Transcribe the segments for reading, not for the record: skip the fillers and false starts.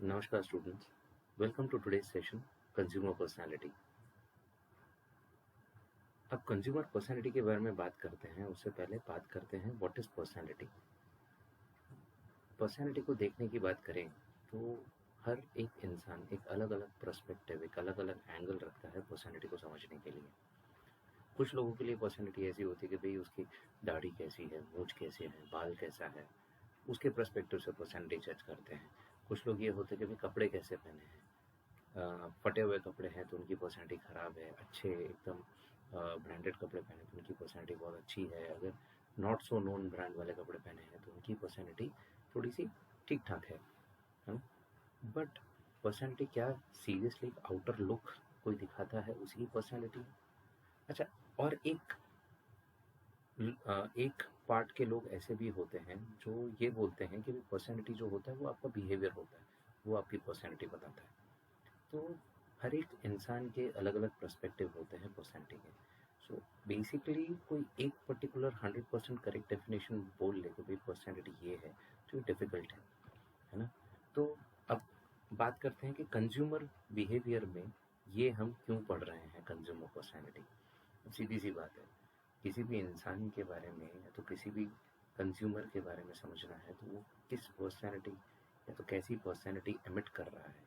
नमस्कार students, welcome to today's session consumer personality. अब consumer personality के बारे में बात करते हैं, उससे पहले बात करते हैं व्हाट इज पर्सनालिटी। पर्सनालिटी को देखने की बात करें तो हर एक इंसान एक अलग अलग पर्सपेक्टिव, एक अलग अलग एंगल रखता है पर्सनालिटी को समझने के लिए। कुछ लोगों के लिए पर्सनालिटी ऐसी होती है कि भाई उसकी दाढ़ी कैसी है, मूंछ कैसी है, बाल कैसा है, उसके पर्सपेक्टिव से पर्सनालिटी जज करते हैं। कुछ लोग ये होते हैं कि भाई कपड़े कैसे पहने हैं, फटे हुए कपड़े हैं तो उनकी पर्सनैलिटी ख़राब है, अच्छे एकदम ब्रांडेड कपड़े पहने तो उनकी पर्सनैलिटी बहुत अच्छी है, अगर नॉट सो नोन ब्रांड वाले कपड़े पहने हैं तो उनकी पर्सनैलिटी थोड़ी सी ठीक ठाक है ना। बट पर्सनैलिटी क्या सीरियसली आउटर लुक कोई दिखाता है उसी पर्सनैलिटी? अच्छा, और एक पार्ट के लोग ऐसे भी होते हैं जो ये बोलते हैं कि पर्सनैलिटी जो होता है वो आपका बिहेवियर होता है, वो आपकी पर्सनैलिटी बताता है। तो हर एक इंसान के अलग अलग पर्सपेक्टिव होते हैं पर्सनैलिटी के। सो बेसिकली कोई एक पर्टिकुलर 100% करेक्ट डेफिनेशन बोल ले कि भाई पर्सनैलिटी ये है, तो ये डिफ़िकल्ट है ना। तो अब बात करते हैं कि कंज्यूमर बिहेवियर में ये हम क्यों पढ़ रहे हैं कंज्यूमर पर्सनैलिटी। अब सीधी सी बात है, किसी भी इंसान के बारे में या तो किसी भी कंज्यूमर के बारे में समझना है तो वो किस पर्सनैलिटी या तो कैसी पर्सनैलिटी एमिट कर रहा है,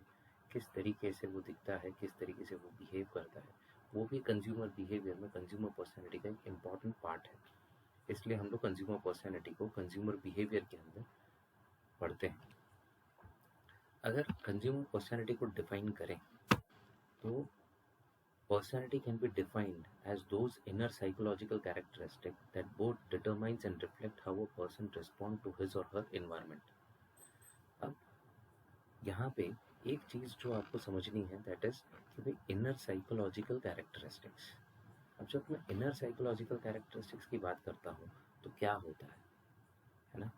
किस तरीके से वो दिखता है, किस तरीके से वो बिहेव करता है, वो भी कंज्यूमर बिहेवियर में कंज्यूमर पर्सनैलिटी का एक इम्पॉर्टेंट पार्ट है। इसलिए हम लोग कंज्यूमर पर्सनैलिटी को कंज्यूमर बिहेवियर के अंदर पढ़ते हैं। अगर कंज्यूमर पर्सनैलिटी को डिफाइन करें तो personality can be defined as those inner psychological characteristics that both determines and reflect how a person responds to his or her environment. अब यहाँ पे एक चीज़ जो आपको समझनी है दैट इज कि भाई इनर साइकोलॉजिकल कैरेक्टरिस्टिक्स। अब जब मैं इनर साइकोलॉजिकल कैरेक्टरिस्टिक्स की बात करता हूँ तो क्या होता है ना।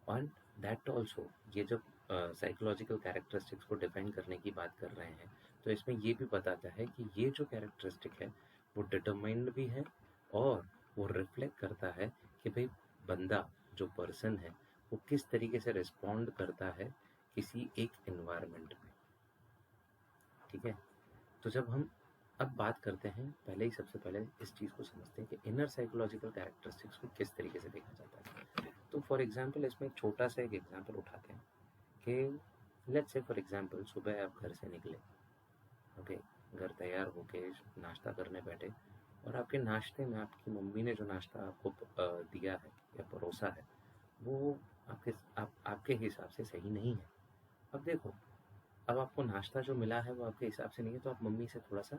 एंड दैट ऑल्सो, ये जब साइकोलॉजिकल कैरेक्टरिस्टिक्स को डिफाइन करने की बात कर रहे हैं तो इसमें ये भी बताता है कि ये जो कैरेक्टरिस्टिक है वो डिटरमाइंड भी है और वो रिफ्लेक्ट करता है कि भाई बंदा जो पर्सन है वो किस तरीके से रिस्पॉन्ड करता है किसी एक एनवायरनमेंट में। ठीक है, तो जब हम अब बात करते हैं, पहले ही सबसे पहले इस चीज़ को समझते हैं कि इनर साइकोलॉजिकल कैरेक्टरिस्टिक्स को किस तरीके से देखा जाता है। तो फॉर एग्जांपल इसमें एक छोटा सा एक एग्जांपल उठाते हैं कि लेट्स से फॉर एग्जांपल सुबह आप घर से निकले, ओके, घर तैयार होके नाश्ता करने बैठे और आपके नाश्ते में आपकी मम्मी ने जो नाश्ता आपको दिया है या परोसा है वो आपके हिसाब से सही नहीं है। अब देखो, अब आपको नाश्ता जो मिला है वो आपके हिसाब से नहीं है तो आप मम्मी से थोड़ा सा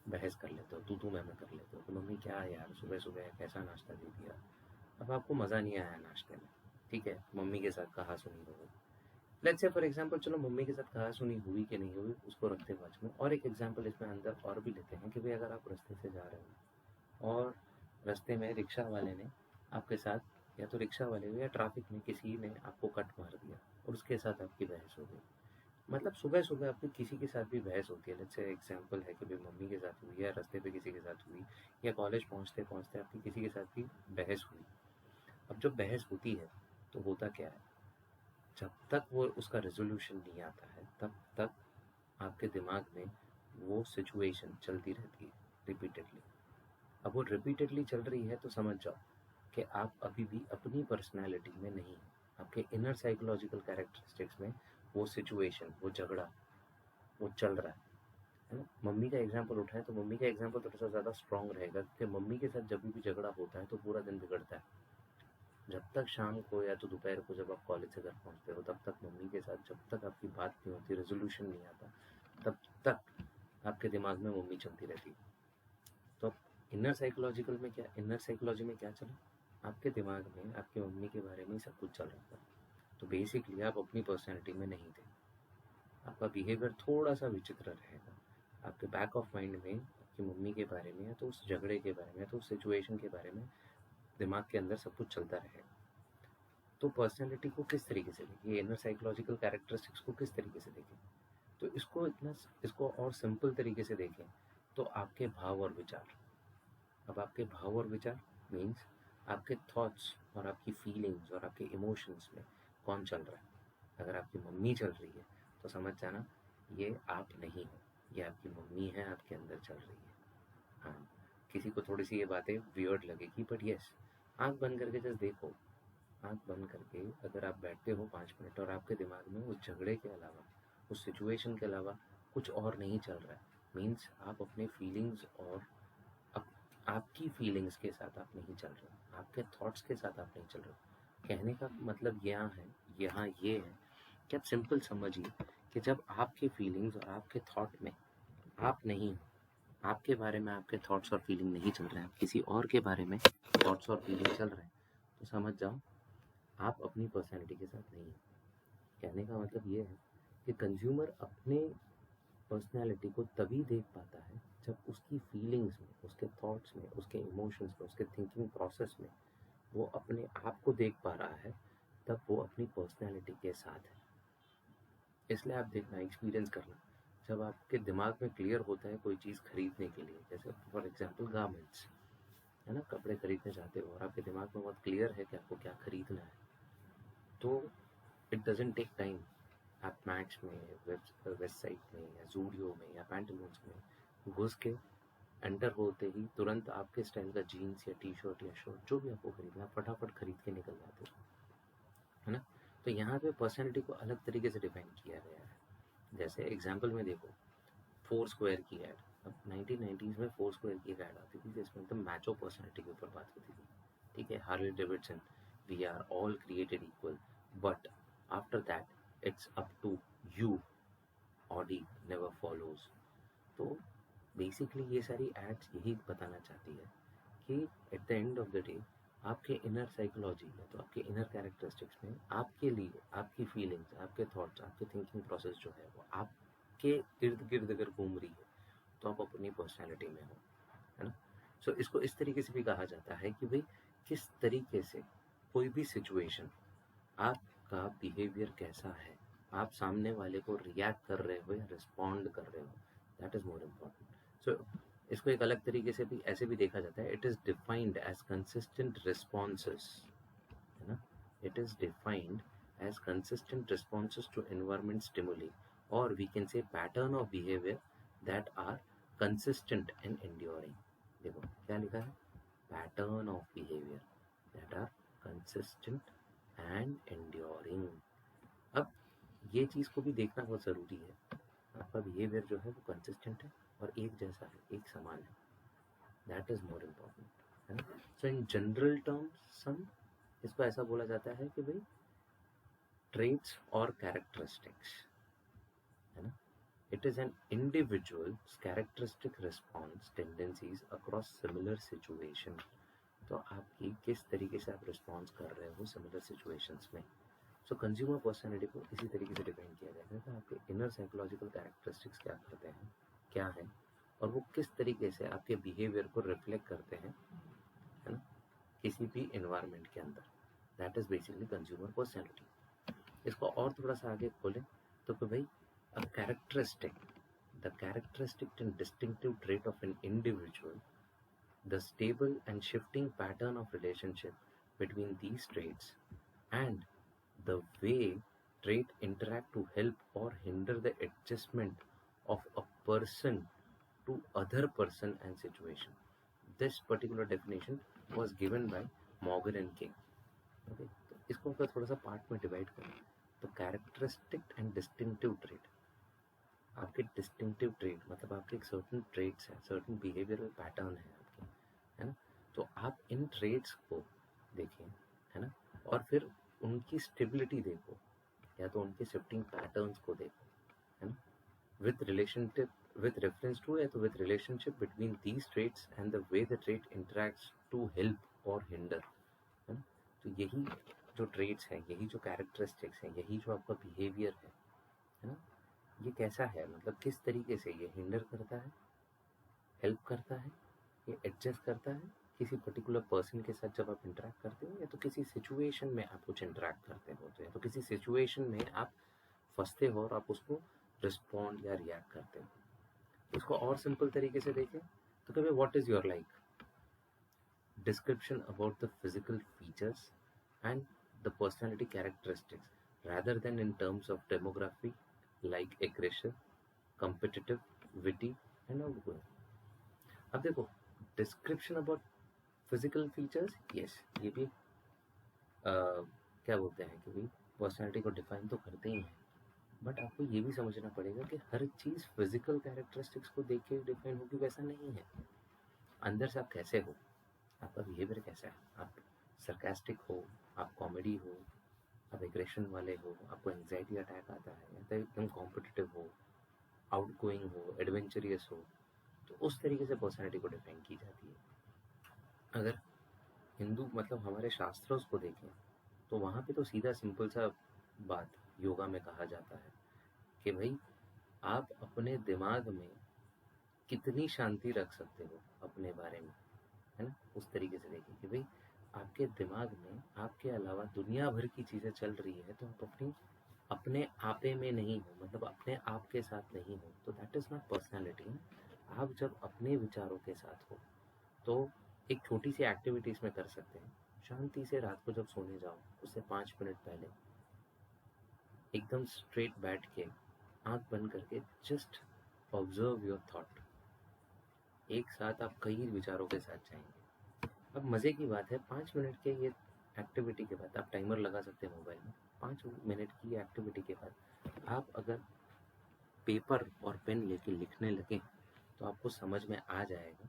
बहस कर लेते हो, तू मैं कर लेते हो कि मम्मी क्या यार सुबह सुबह कैसा नाश्ता दे दिया। अब आपको मज़ा नहीं आया नाश्ते में, ठीक है, मम्मी के साथ कहा सुनी हो गई। लेट्स से फॉर एग्जांपल, चलो मम्मी के साथ कहा सुनी हुई कि नहीं हुई उसको रखते हैं बाजू में, और एक एग्जांपल इसमें अंदर और भी लेते हैं कि भाई अगर आप रास्ते से जा रहे हो और रास्ते में रिक्शा वाले ने आपके साथ, या तो रिक्शा वाले हो या ट्रैफिक में किसी ने आपको कट मार दिया और उसके साथ आपकी बहस हो गई। मतलब सुबह-सुबह आपकी किसी के साथ भी बहस होती है, लेट्स से एग्जांपल है कि भाई मम्मी के साथ हुई या रास्ते पे किसी के साथ हुई या कॉलेज पहुँचते-पहुँचते आपकी किसी के साथ भी बहस हुई। अब जब बहस होती है तो होता क्या है, जब तक वो उसका रेज़ोल्यूशन नहीं आता है तब तक आपके दिमाग में वो सिचुएशन चलती रहती है रिपीटेडली। अब वो रिपीटेडली चल रही है तो समझ जाओ कि आप अभी भी अपनी पर्सनैलिटी में नहीं हैं। आपके इनर साइकोलॉजिकल कैरेक्टरिस्टिक्स में वो सिचुएशन, वो झगड़ा, वो चल रहा है ना। मम्मी का एग्जांपल उठाएँ तो मम्मी का एग्जांपल थोड़ा-सा ज़्यादा स्ट्रॉन्ग रहेगा क्योंकि मम्मी के साथ जब भी झगड़ा होता है तो पूरा दिन बिगड़ता है। जब तक शाम को या तो दोपहर को जब आप कॉलेज से घर पहुँचते हो तब तक मम्मी के साथ जब तक आपकी बात नहीं होती, रेज़ोल्यूशन नहीं आता, तब तक आपके दिमाग में मम्मी चलती रहती है। तो अब इनर साइकोलॉजी में क्या चला? आपके दिमाग में आपकी मम्मी के बारे में ही सब कुछ चल रहा था। तो बेसिकली आप अपनी पर्सनैलिटी में नहीं थे। आपका बिहेवियर थोड़ा-सा विचित्र रहेगा। आपके बैक ऑफ माइंड में आपकी मम्मी के बारे में या तो उस झगड़े के बारे में या तो उस सिचुएशन के बारे में दिमाग के अंदर सब कुछ चलता रहेगा। तो पर्सनैलिटी को किस तरीके से देखें, ये इनर साइकोलॉजिकल कैरेक्टरिस्टिक्स को किस तरीके से देखें? तो इसको और सिंपल तरीके से देखें तो आपके भाव और विचार। अब आपके भाव और विचार मीन्स आपके थॉट्स और आपकी फीलिंग्स और आपके इमोशंस में कौन चल रहा है। अगर आपकी मम्मी चल रही है तो समझ जाना ये आप नहीं हो, ये आपकी मम्मी है आपके अंदर चल रही है। हाँ, किसी को थोड़ी सी ये बातें वियर्ड लगेगी, बट यस, आँख बंद करके जस्ट देखो। आँख बंद करके अगर आप बैठते हो 5 मिनट और आपके दिमाग में उस झगड़े के अलावा, उस सिचुएशन के अलावा कुछ और नहीं चल रहा है, मीन्स आप अपने फीलिंग्स और अप आपकी फीलिंग्स के साथ आप नहीं चल रहे हो, आपके थॉट्स के साथ आप नहीं चल रहे हो। कहने का मतलब यहाँ ये है कि आप सिंपल समझिए कि जब आपकी फीलिंग्स और आपके थॉट में आप नहीं हो, आपके बारे में आपके थॉट्स और फीलिंग नहीं चल रहे हैं, किसी और के बारे में थॉट्स और फीलिंग चल रहे हैं, तो समझ जाओ आप अपनी पर्सनैलिटी के साथ नहीं हो। कहने का मतलब ये है कि कंज्यूमर अपने पर्सनैलिटी को तभी देख पाता है जब उसकी फीलिंग्स में, उसके थॉट्स में, उसके इमोशंस में, उसके थिंकिंग प्रोसेस में वो अपने आप को देख पा रहा है, तब वो अपनी पर्सनैलिटी के साथ है। इसलिए आप देखना, एक्सपीरियंस करना, जब आपके दिमाग में क्लियर होता है कोई चीज़ खरीदने के लिए, जैसे फॉर एग्जांपल गारमेंट्स, है ना, कपड़े खरीदने जाते हो और आपके दिमाग में बहुत क्लियर है कि आपको क्या खरीदना है, तो इट डजेंट टेक टाइम। आप मैक्स में, वेस्ट साइड में या जूडियो में या पैंटालून्स में घुस के एंटर होते ही तुरंत आपके स्टाइल का जीन्स या टी शर्ट या शर्ट जो भी आपको खरीदना है फटाफट खरीद के निकल जाते हो, है ना। तो यहाँ पे पर्सनैलिटी को अलग तरीके से डिफाइन किया गया है। जैसे एग्जाम्पल में देखो, फोर स्क्वायर की ऐड, अब 1990s में फोर स्क्वायर की एक ऐड आती थी जिसमें एकदम मैचो पर्सनैलिटी के ऊपर बात होती थी, ठीक है, Harley Davidson, we are all created equal, but after that it's up to you, Audi never follows. तो बेसिकली ये सारी एड्स यही बताना चाहती है कि at the end of the day आपके इनर साइकोलॉजी में, तो आपके इनर कैरेक्टरिस्टिक्स में आपके लिए आपकी फीलिंग्स, आपके थॉट्स, आपके थिंकिंग प्रोसेस जो है वो आपके इर्द गिर्द अगर घूम रही है तो आप अपनी पर्सनैलिटी में हो, है ना। सो इसको इस तरीके से भी कहा जाता है कि भाई किस तरीके से कोई भी सिचुएशन, आपका बिहेवियर कैसा है, आप सामने वाले को रिएक्ट कर रहे हो या रिस्पॉन्ड कर रहे हो, दैट इज मोर इम्पॉर्टेंट। सो इसको एक अलग तरीके से भी ऐसे भी देखा जाता है, it is defined as consistent responses, है ना, it is defined as consistent responses to environment stimuli, और we can say pattern of behaviour that are consistent and enduring. देखो क्या लिखा है, pattern of behaviour that are consistent and enduring. अब ये चीज़ को भी देखना बहुत ज़रूरी है, आपका बिहेवियर जो है वो कंसिस्टेंट है और एक जैसा है, एक समान है, दैट इज़ मोर इम्पॉर्टेंट, है ना। सो इन जनरल टर्म्स सम इसको ऐसा बोला जाता है कि भाई ट्रेट्स और कैरेक्टरिस्टिक्स, है ना, it is an individuals characteristic response tendencies across similar situation. तो आपकी किस तरीके से आप रिस्पॉन्स कर रहे हो सिमिलर सिचुएशंस में। सो कंज्यूमर पर्सनैलिटी को इसी तरीके से डिफाइन किया जाता है कि आपके इनर साइकोलॉजिकल कैरेक्टरिस्टिक्स क्या करते हैं, क्या है, और वो किस तरीके से आपके बिहेवियर को रिफ्लेक्ट करते हैं, है ना, किसी भी इन्वायरमेंट के अंदर। That is basically consumer personality. इसको और थोड़ा सा आगे खोलें तो कि भाई a characteristic, the characteristic and distinctive trait of an individual, the stable and shifting pattern of relationship between these traits, and the way trait interact to help or hinder the adjustment of a person to other person and situation. This particular definition was given by Morgan and King. Okay, तो इसको अगर थोड़ा सा part में divide करें तो characteristic and distinctive trait, आपके distinctive trait मतलब आपके एक सर्टन ट्रेट्स है, सर्टन बिहेवियरल पैटर्न है आपके, है ना। तो आप इन ट्रेड्स को देखें, है ना, और फिर उनकी स्टेबिलिटी देखो, या तो उनके शिफ्टिंग पैटर्न्स को देखो, है ना, with relationship, with reference to, या तो with relationship between these trades and the way the trade interacts to help or hinder, है ना। तो यही जो ट्रेड्स हैं, यही जो कैरेक्टरिस्टिक्स हैं, यही जो आपका बिहेवियर है ना, ये कैसा है, मतलब किस तरीके से ये हिंडर करता है, हेल्प करता है, ये एडजस्ट करता है किसी पर्टिकुलर पर्सन के साथ जब आप इंटरेक्ट करते हो, या तो किसी सिचुएशन में आप कुछ इंटरेक्ट करते हो, तो या तो किसी सिचुएशन में आप फंसते हो और आप उसको रिस्पॉन्ड या रिएक्ट करते हो। इसको और सिंपल तरीके से देखें तो कभी what is your like, description about the physical features and the personality characteristics rather than in terms of demography, like aggressive, competitive, witty and outgoing. अब देखो, description about physical features, yes, ये भी क्या बोलते हैं कि भाई पर्सनैलिटी को डिफाइन तो करते ही हैं, बट आपको ये भी समझना पड़ेगा कि हर चीज़ फिजिकल कैरेक्टरिस्टिक्स को देख के डिफाइन होगी वैसा नहीं है। अंदर से आप कैसे हो, आपका बिहेवियर कैसा है, आप सरकास्टिक हो, आप कॉमेडी हो, आप एग्रेशन वाले हो, आपको एंग्जाइटी अटैक आता है, या तो एकदम कॉम्पिटिटिव हो, आउटगोइंग हो, एडवेंचरियस हो, तो उस तरीके से पर्सनैलिटी को डिफाइन की जाती है। अगर हिंदू मतलब हमारे शास्त्रों को देखें तो वहाँ पे तो सीधा सिंपल सा बात योगा में कहा जाता है कि भाई आप अपने दिमाग में कितनी शांति रख सकते हो अपने बारे में, है ना। उस तरीके से देखें कि भाई आपके दिमाग में आपके अलावा दुनिया भर की चीज़ें चल रही है, तो आप अपने आपे में नहीं हो, मतलब अपने आप के साथ नहीं हो, तो दैट इज़ नॉट पर्सनैलिटी। आप जब अपने विचारों के साथ हो तो एक छोटी सी एक्टिविटी इसमें कर सकते हैं। शांति से रात को जब सोने जाओ उससे 5 मिनट पहले एकदम स्ट्रेट बैठ के आंख बंद करके जस्ट ऑब्जर्व योर थॉट। एक साथ आप कई विचारों के साथ जाएंगे। अब मज़े की बात है, 5 मिनट के ये एक्टिविटी के बाद आप टाइमर लगा सकते हैं मोबाइल में। 5 मिनट की एक्टिविटी के बाद आप अगर पेपर और पेन लेके लिखने लगे तो आपको समझ में आ जाएगा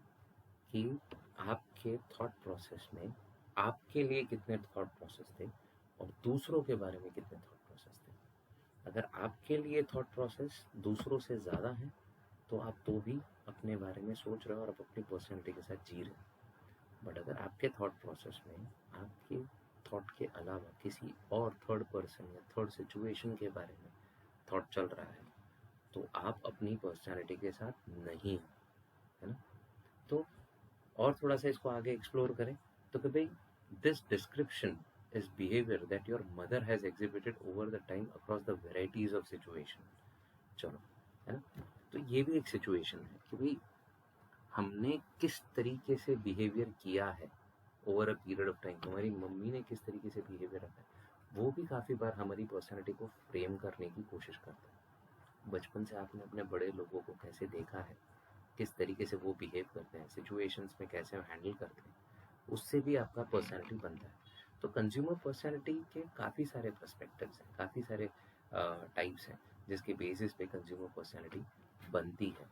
कि आपके थॉट प्रोसेस में आपके लिए कितने थॉट प्रोसेस थे और दूसरों के बारे में कितने थॉट प्रोसेस थे। अगर आपके लिए थॉट प्रोसेस दूसरों से ज़्यादा है तो आप तो भी अपने बारे में सोच रहे हो और आप अपनी पर्सनैलिटी के साथ जी रहे हो। बट अगर आपके थॉट प्रोसेस में आपके थॉट के अलावा किसी और थर्ड पर्सन या थर्ड सिचुएशन के बारे में थॉट चल रहा है तो आप अपनी पर्सनैलिटी के साथ नहीं हो, है ना। तो और थोड़ा सा इसको आगे एक्सप्लोर करें तो कि भाई this description is behaviour that your mother has exhibited over the time across the varieties of situation. चलो, है ना। तो ये भी एक सिचुएशन है कि भाई हमने किस तरीके से बिहेवियर किया है over a period of time, हमारी मम्मी ने किस तरीके से बिहेवियर रखा है, वो भी काफ़ी बार हमारी पर्सनैलिटी को फ्रेम करने की कोशिश करता है। बचपन से आपने अपने बड़े लोगों को कैसे देखा है, किस तरीके से वो बिहेव करते हैं, सिचुएशंस में कैसे हैंडल करते हैं, उससे भी आपका पर्सनैलिटी बनता है। तो कंज्यूमर पर्सनैलिटी के काफ़ी सारे पर्सपेक्टिव्स हैं, काफ़ी सारे टाइप्स हैं जिसके बेसिस पे कंज्यूमर पर्सनैलिटी बनती है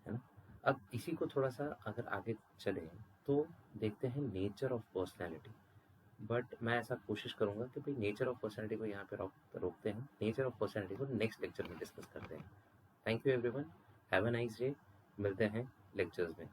ना। अब इसी को थोड़ा सा अगर आगे चले तो देखते हैं नेचर ऑफ पर्सनैलिटी। बट मैं ऐसा कोशिश करूंगा कि भाई नेचर ऑफ पर्सनैलिटी को यहाँ पे रोकते हैं, नेचर ऑफ पर्सनैलिटी को नेक्स्ट लेक्चर में डिस्कस करते हैं। Thank you everyone, have a nice day, मिलते हैं लेक्चर्स में।